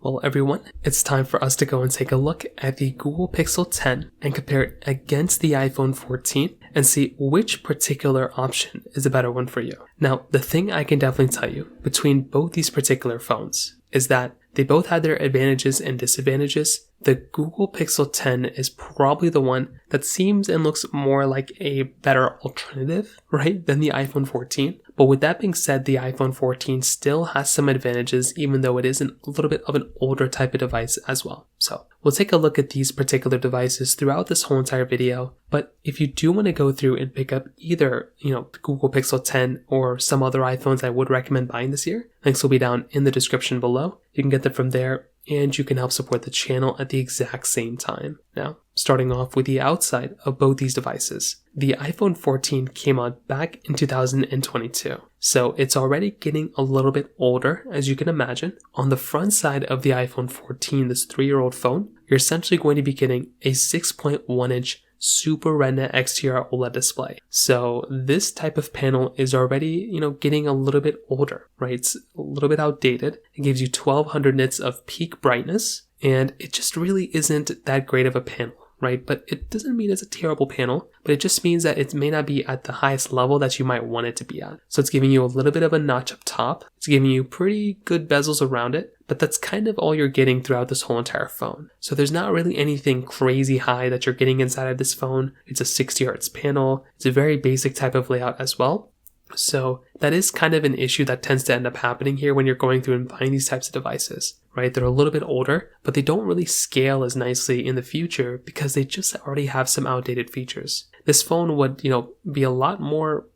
Well, everyone, it's time for us to go and take a look at the Google Pixel 10 and compare it against the iPhone 14 and see which particular option is a better one for you. Now, the thing I can definitely tell you between both these particular phones is that they both had their advantages and disadvantages. The Google Pixel 10 is probably the one that seems and looks more like a better alternative, right, than the iPhone 14. But with that being said, the iPhone 14 still has some advantages, even though it is a little bit of an older type of device as well. So we'll take a look at these particular devices throughout this whole entire video. But if you do want to go through and pick up either, the Google Pixel 10 or some other iPhones I would recommend buying this year, links will be down in the description below. You can get them from there, and you can help support the channel at the exact same time. Now, starting off with the outside of both these devices, the iPhone 14 came out back in 2022, so it's already getting a little bit older, as you can imagine. On the front side of the iPhone 14, this 3-year-old phone, you're essentially going to be getting a 6.1-inch Super Retina XDR OLED display. So this type of panel is already, getting a little bit older, right? It's a little bit outdated. It gives you 1200 nits of peak brightness, and it just really isn't that great of a panel, right? But it doesn't mean it's a terrible panel, but it just means that it may not be at the highest level that you might want it to be at. So it's giving you a little bit of a notch up top. It's giving you pretty good bezels around it, but that's kind of all you're getting throughout this whole entire phone. So there's not really anything crazy high that you're getting inside of this phone. It's a 60 Hz panel. It's a very basic type of layout as well. So that is kind of an issue that tends to end up happening here when you're going through and buying these types of devices, right? They're a little bit older, but they don't really scale as nicely in the future because they just already have some outdated features. This phone would, be a lot more,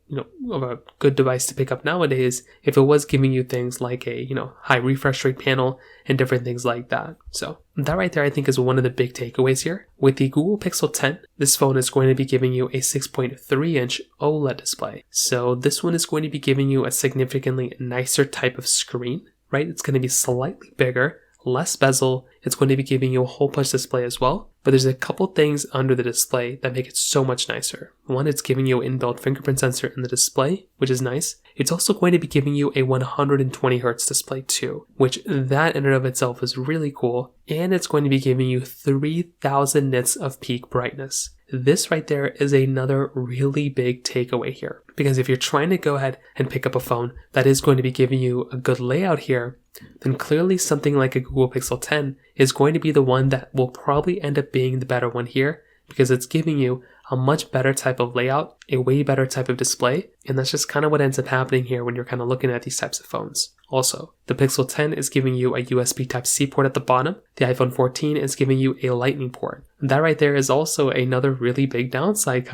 of a good device to pick up nowadays if it was giving you things like a, high refresh rate panel and different things like that. So that right there, I think, is one of the big takeaways here. With the Google Pixel 10, this phone is going to be giving you a 6.3-inch OLED display. So this one is going to be giving you a significantly nicer type of screen, right? It's going to be slightly bigger, less bezel. It's going to be giving you a hole punch display as well. But there's a couple things under the display that make it so much nicer. One, it's giving you an inbuilt fingerprint sensor in the display, which is nice. It's also going to be giving you a 120 Hz display too, which that in and of itself is really cool. And it's going to be giving you 3000 nits of peak brightness. This right there is another really big takeaway here, because if you're trying to go ahead and pick up a phone that is going to be giving you a good layout here, then clearly something like a Google Pixel 10 is going to be the one that will probably end up being the better one here, because it's giving you a much better type of layout, a way better type of display, and that's just kind of what ends up happening here when you're kind of looking at these types of phones. Also, the Pixel 10 is giving you a USB Type-C port at the bottom. The iPhone 14 is giving you a Lightning port. And that right there is also another really big downside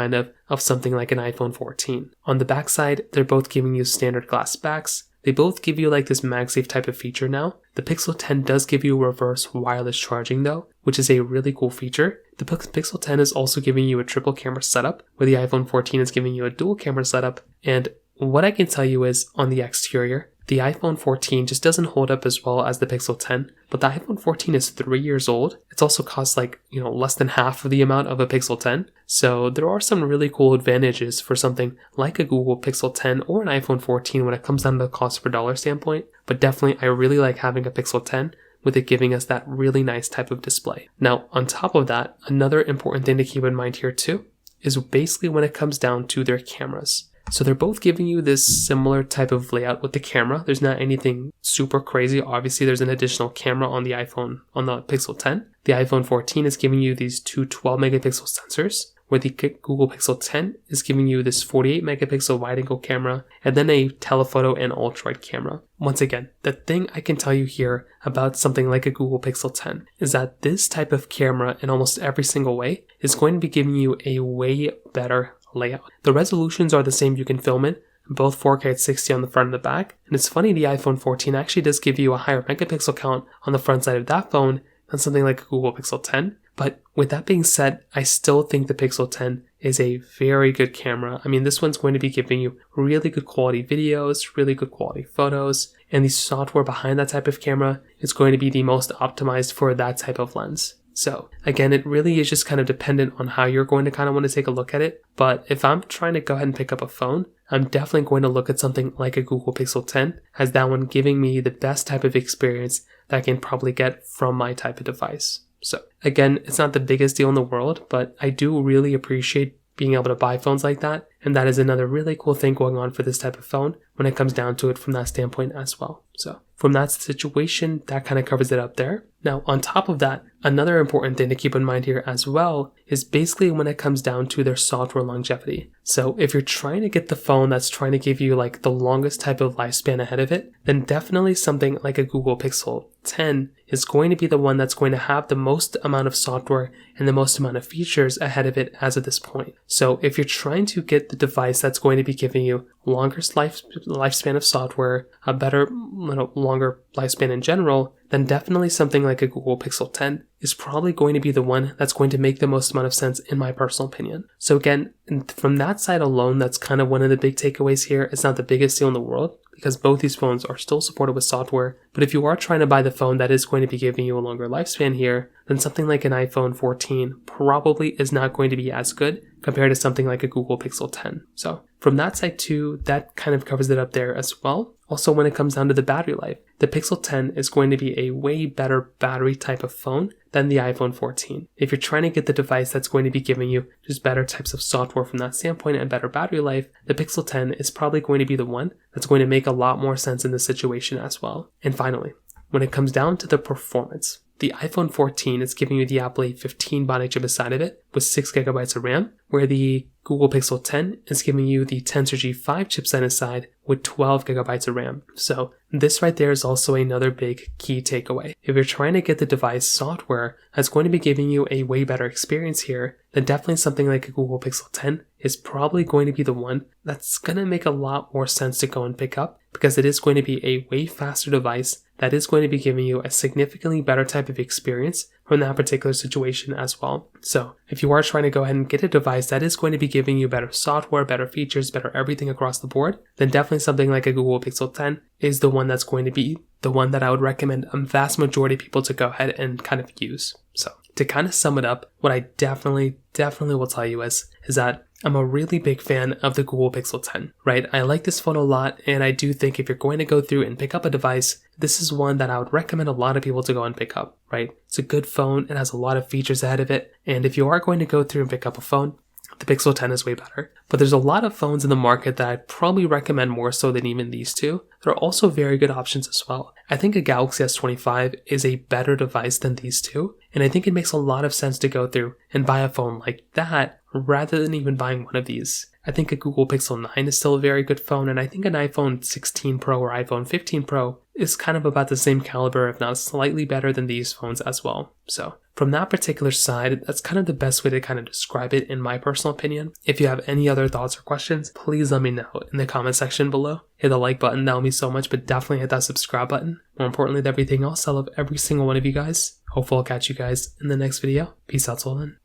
of something like an iPhone 14. On the back side, they're both giving you standard glass backs. They both give you like this MagSafe type of feature now. The Pixel 10 does give you reverse wireless charging though, which is a really cool feature. The Pixel 10 is also giving you a triple camera setup, where the iPhone 14 is giving you a dual camera setup. And what I can tell you is, on the exterior, the iPhone 14 just doesn't hold up as well as the Pixel 10, but the iPhone 14 is 3 years old. It's also costs less than half of the amount of a Pixel 10. So there are some really cool advantages for something like a Google Pixel 10 or an iPhone 14 when it comes down to the cost per dollar standpoint. But definitely, I really like having a Pixel 10 with it giving us that really nice type of display. Now, on top of that, another important thing to keep in mind here too is basically when it comes down to their cameras. So they're both giving you this similar type of layout with the camera. There's not anything super crazy. Obviously, there's an additional camera on the Pixel 10. The iPhone 14 is giving you these two 12 megapixel sensors, where the Google Pixel 10 is giving you this 48 megapixel wide angle camera, and then a telephoto and ultra wide camera. Once again, the thing I can tell you here about something like a Google Pixel 10 is that this type of camera in almost every single way is going to be giving you a way better layout. The resolutions are the same you can film in, both 4K at 60 on the front and the back. And it's funny, the iPhone 14 actually does give you a higher megapixel count on the front side of that phone than something like a Google Pixel 10. But with that being said, I still think the Pixel 10 is a very good camera. I mean, this one's going to be giving you really good quality videos, really good quality photos, and the software behind that type of camera is going to be the most optimized for that type of lens. So again, it really is just kind of dependent on how you're going to kind of want to take a look at it. But if I'm trying to go ahead and pick up a phone, I'm definitely going to look at something like a Google Pixel 10, as that one giving me the best type of experience that I can probably get from my type of device. So again, it's not the biggest deal in the world, but I do really appreciate being able to buy phones like that. And that is another really cool thing going on for this type of phone when it comes down to it from that standpoint as well. So from that situation, that kind of covers it up there. Now, on top of that, another important thing to keep in mind here as well is basically when it comes down to their software longevity. So if you're trying to get the phone that's trying to give you like the longest type of lifespan ahead of it, then definitely something like a Google Pixel 10 is going to be the one that's going to have the most amount of software and the most amount of features ahead of it as of this point. So if you're trying to get the device that's going to be giving you longer lifespan of software, a better, longer lifespan in general, then definitely something like a Google Pixel 10 is probably going to be the one that's going to make the most amount of sense in my personal opinion. So again, from that side alone, that's kind of one of the big takeaways here. It's not the biggest deal in the world because both these phones are still supported with software. But if you are trying to buy the phone that is going to be giving you a longer lifespan here, then something like an iPhone 14 probably is not going to be as good compared to something like a Google Pixel 10. So from that side too, that kind of covers it up there as well. Also, when it comes down to the battery life, the Pixel 10 is going to be a way better battery type of phone than the iPhone 14. If you're trying to get the device that's going to be giving you just better types of software from that standpoint and better battery life, the Pixel 10 is probably going to be the one that's going to make a lot more sense in this situation as well. And finally, when it comes down to the performance, the iPhone 14 is giving you the Apple A15 body chip inside of it with 6GB of RAM, where the Google Pixel 10 is giving you the Tensor G5 chipset inside with 12GB of RAM. So this right there is also another big key takeaway. If you're trying to get the device software that's going to be giving you a way better experience here, then definitely something like a Google Pixel 10 is probably going to be the one that's going to make a lot more sense to go and pick up because it is going to be a way faster device that is going to be giving you a significantly better type of experience from that particular situation as well. So if you are trying to go ahead and get a device that is going to be giving you better software, better features, better everything across the board, then definitely something like a Google Pixel 10 is the one that's going to be the one that I would recommend a vast majority of people to go ahead and kind of use. So to kind of sum it up, what I definitely will tell you is that I'm a really big fan of the Google Pixel 10, right? I like this phone a lot, and I do think if you're going to go through and pick up a device, this is one that I would recommend a lot of people to go and pick up, right? It's a good phone, it has a lot of features ahead of it, and if you are going to go through and pick up a phone, the Pixel 10 is way better. But there's a lot of phones in the market that I'd probably recommend more so than even these two. They're also very good options as well. I think a Galaxy S25 is a better device than these two, and I think it makes a lot of sense to go through and buy a phone like that rather than even buying one of these. I think a Google Pixel 9 is still a very good phone, and I think an iPhone 16 Pro or iPhone 15 Pro is kind of about the same caliber, if not slightly better than these phones as well. So from that particular side, that's kind of the best way to kind of describe it in my personal opinion. If you have any other thoughts or questions, please let me know in the comment section below. Hit the like button, that would mean so much, but definitely hit that subscribe button. More importantly than everything else, I love every single one of you guys. Hopefully I'll catch you guys in the next video. Peace out till then.